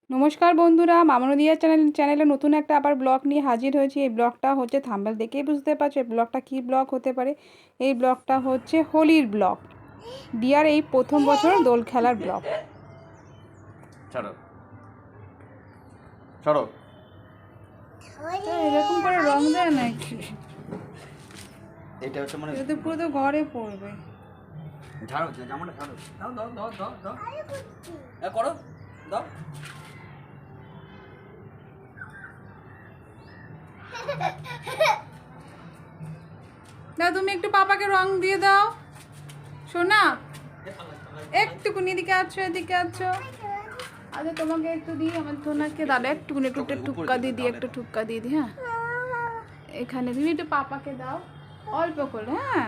নমস্কার বন্ধুরা, মামনদিয়া চ্যানেলে নতুন একটা আবার ব্লগ নিয়ে হাজির হয়েছি। এই ব্লগটা হচ্ছে থাম্বনেল দেখেই বুঝতে পারছো এই ব্লগটা কী ব্লগ হতে পারে। এই ব্লগটা হচ্ছে হোলির ব্লগ, দিয়ার এই প্রথম বছর দোল খেলার ব্লগ। এরকম করে রং দেয় নাকি? এটা হচ্ছে মানে এটা তো পুরো তো ঘরে পড়বে। ঝাড়ো, জামাটা ঝাড়ো। দাও দাও দাও দাও দাও করো দাও। না, তুমি একটু পাপাকে রং দিয়ে দাও সোনা। একটুকুনি এদিকে আছো, এদিকে আছো। আচ্ছা তোমাকে একটু দিই, আমার সোনাকে দাদা একটুকুনি একটু টুক্কা দিয়ে দিই, একটু টুক্কা দিয়ে দিই। হ্যাঁ, এখানে তুমি একটু পাপাকে দাও অল্প করে। হ্যাঁ,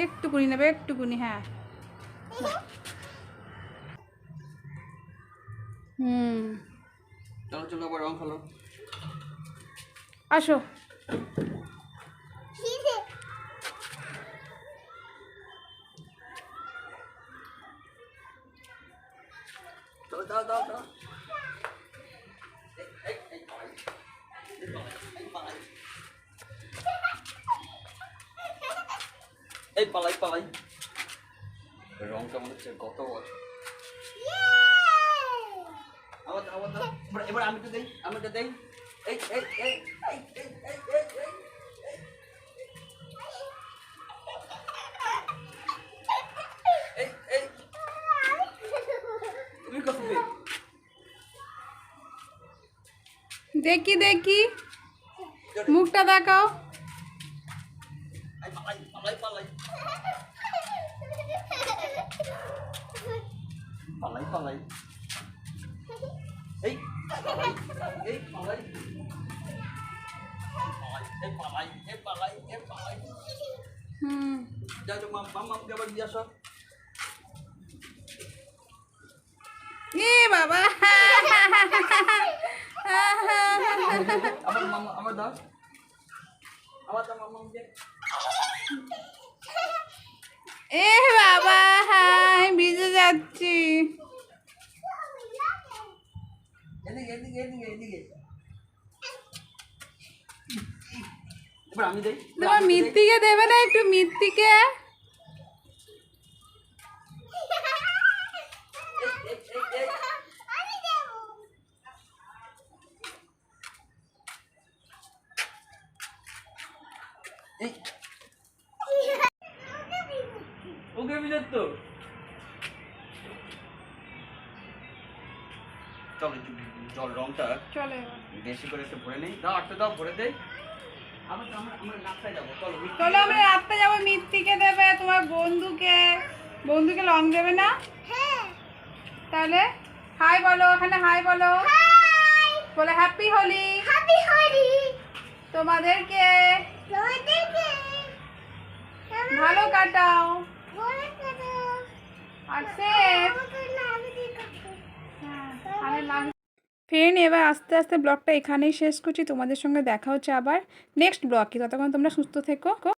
একটুকুনি নেবে, একটুকুনি। হ্যাঁ, চলো চলো আবার রং খেলো। আসো। চলো দাও দাও দাও। এই পালাই পালাই। রংটা মনে হচ্ছে কত বছর। এবার আমি তো দেই, আমি তো দেই। এই এই এই এই এই এই এই এই এই এই তুমি কত দেই? দেখি দেখি, মুখটা দেখাও। পালাই পালাই পালাই পালাই পালাই। এই পালাই এই পালাই এই পালাই এই পালাই এই পালাই। যাও তো মামকে আবার দিয়ে আসো। এ বাবা, আবার মামা আবার দাও, আবার দাও মামকে। এ বাবা, আমি ভিজে যাচ্ছি। এদিকে এদিকে এদিকে এদিকে। এবার আমি দেই। তোমার মিত্তিকে দেবে না একটু? মিত্তিকে ওকে বিজত তো চলো জল রংটা চলে বেশি করে একটু ভরে নেই। দাও আটটা দাও, ভরে দেই। আমরা আমরা রাস্তায় যাবো। চলো চলো আমরা রাস্তা যাবো। মিত্তিকে দেবে, তোমার বন্ধুকে রং দেবে না? তাহলে হাই বলো, এখানে হাই বলো, বলে হ্যাপি হোলি। হ্যাপি হোলি তোমাদেরকে, ভালো কাটাও আর ফ্রেন্ড, এবার আস্তে আস্তে ব্লগটা এখানেই শেষ করছি। তোমাদের সঙ্গে দেখা হচ্ছে আবার নেক্সট ব্লগে। ততক্ষণ তোমরা সুস্থ থেকো।